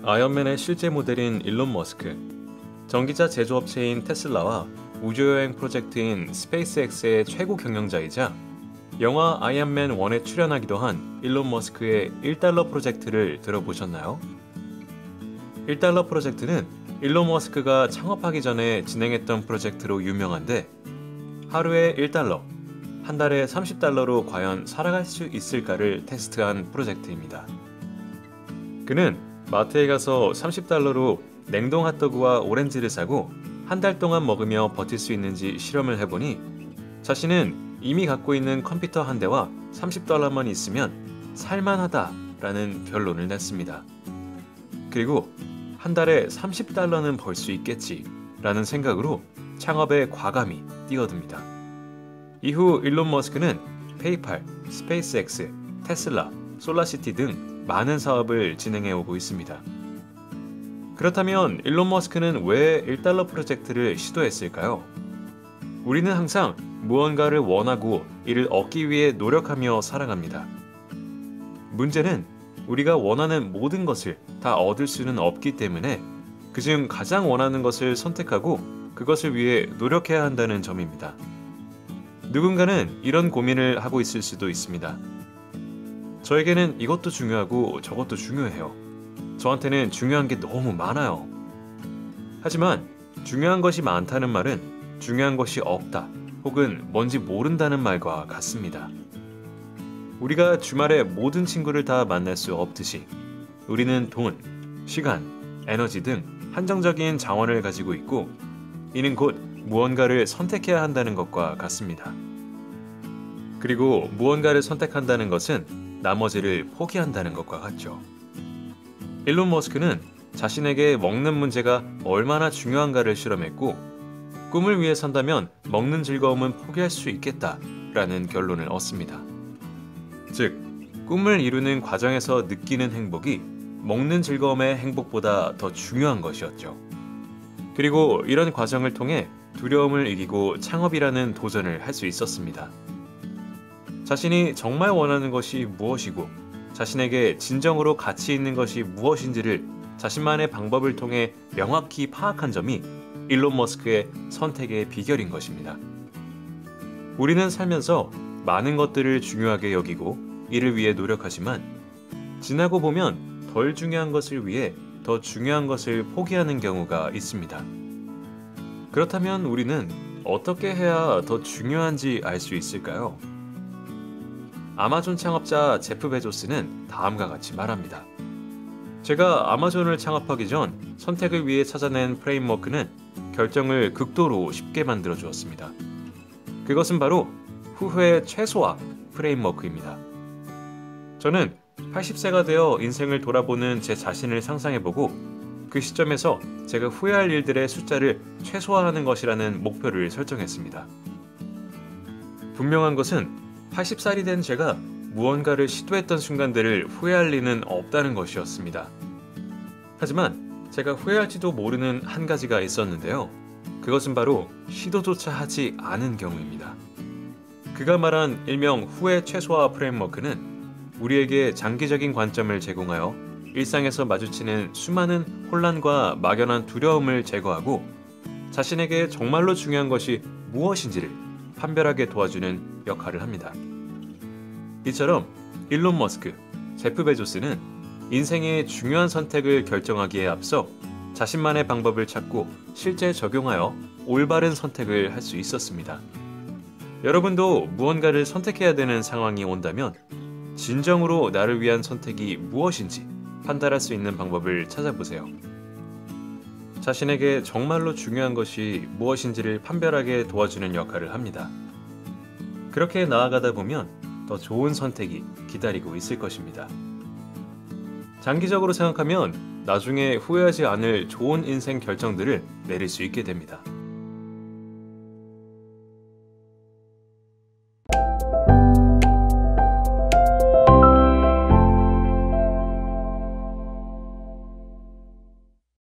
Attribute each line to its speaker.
Speaker 1: 아이언맨의 실제 모델인 일론 머스크, 전기차 제조업체인 테슬라와 우주여행 프로젝트인 스페이스X의 최고 경영자이자 영화 아이언맨 1에 출연하기도 한 일론 머스크의 1달러 프로젝트를 들어보셨나요? 1달러 프로젝트는 일론 머스크가 창업하기 전에 진행했던 프로젝트로 유명한데 하루에 1달러, 한 달에 30달러로 과연 살아갈 수 있을까를 테스트한 프로젝트입니다. 그는 마트에 가서 30달러로 냉동 핫도그와 오렌지를 사고 한 달 동안 먹으며 버틸 수 있는지 실험을 해보니 자신은 이미 갖고 있는 컴퓨터 한 대와 30달러만 있으면 살만하다라는 결론을 냈습니다. 그리고 한 달에 30달러는 벌 수 있겠지라는 생각으로 창업에 과감히 뛰어듭니다. 이후 일론 머스크는 페이팔, 스페이스X, 테슬라, 솔라시티 등 많은 사업을 진행해 오고 있습니다. 그렇다면 일론 머스크는 왜 1달러 프로젝트를 시도했을까요? 우리는 항상 무언가를 원하고 이를 얻기 위해 노력하며 살아갑니다. 문제는 우리가 원하는 모든 것을 다 얻을 수는 없기 때문에 그중 가장 원하는 것을 선택하고 그것을 위해 노력해야 한다는 점입니다. 누군가는 이런 고민을 하고 있을 수도 있습니다. 저에게는 이것도 중요하고 저것도 중요해요. 저한테는 중요한 게 너무 많아요. 하지만 중요한 것이 많다는 말은 중요한 것이 없다 혹은 뭔지 모른다는 말과 같습니다. 우리가 주말에 모든 친구를 다 만날 수 없듯이 우리는 돈, 시간, 에너지 등 한정적인 자원을 가지고 있고 이는 곧 무언가를 선택해야 한다는 것과 같습니다. 그리고 무언가를 선택한다는 것은 나머지를 포기한다는 것과 같죠. 일론 머스크는 자신에게 먹는 문제가 얼마나 중요한가를 실험했고 꿈을 위해 산다면 먹는 즐거움은 포기할 수 있겠다라는 결론을 얻습니다. 즉, 꿈을 이루는 과정에서 느끼는 행복이 먹는 즐거움의 행복보다 더 중요한 것이었죠. 그리고 이런 과정을 통해 두려움을 이기고 창업이라는 도전을 할 수 있었습니다. 자신이 정말 원하는 것이 무엇이고 자신에게 진정으로 가치 있는 것이 무엇인지를 자신만의 방법을 통해 명확히 파악한 점이 일론 머스크의 선택의 비결인 것입니다. 우리는 살면서 많은 것들을 중요하게 여기고 이를 위해 노력하지만 지나고 보면 덜 중요한 것을 위해 더 중요한 것을 포기하는 경우가 있습니다. 그렇다면 우리는 어떻게 해야 더 중요한지 알 수 있을까요? 아마존 창업자 제프 베조스는 다음과 같이 말합니다. 제가 아마존을 창업하기 전 선택을 위해 찾아낸 프레임워크는 결정을 극도로 쉽게 만들어 주었습니다. 그것은 바로 후회 최소화 프레임워크입니다. 저는 80세가 되어 인생을 돌아보는 제 자신을 상상해보고 그 시점에서 제가 후회할 일들의 숫자를 최소화하는 것이라는 목표를 설정했습니다. 분명한 것은 80살이 된 제가 무언가를 시도했던 순간들을 후회할 리는 없다는 것이었습니다. 하지만 제가 후회할지도 모르는 한 가지가 있었는데요. 그것은 바로 시도조차 하지 않은 경우입니다. 그가 말한 일명 후회 최소화 프레임워크는 우리에게 장기적인 관점을 제공하여 일상에서 마주치는 수많은 혼란과 막연한 두려움을 제거하고 자신에게 정말로 중요한 것이 무엇인지를 판별하게 도와주는 역할을 합니다. 이처럼 일론 머스크, 제프 베조스는 인생의 중요한 선택을 결정하기에 앞서 자신만의 방법을 찾고 실제 적용하여 올바른 선택을 할 수 있었습니다. 여러분도 무언가를 선택해야 되는 상황이 온다면 진정으로 나를 위한 선택이 무엇인지 판단할 수 있는 방법을 찾아보세요. 자신에게 정말로 중요한 것이 무엇인지를 판별하게 도와주는 역할을 합니다. 그렇게 나아가다 보면 더 좋은 선택이 기다리고 있을 것입니다. 장기적으로 생각하면 나중에 후회하지 않을 좋은 인생 결정들을 내릴 수 있게 됩니다.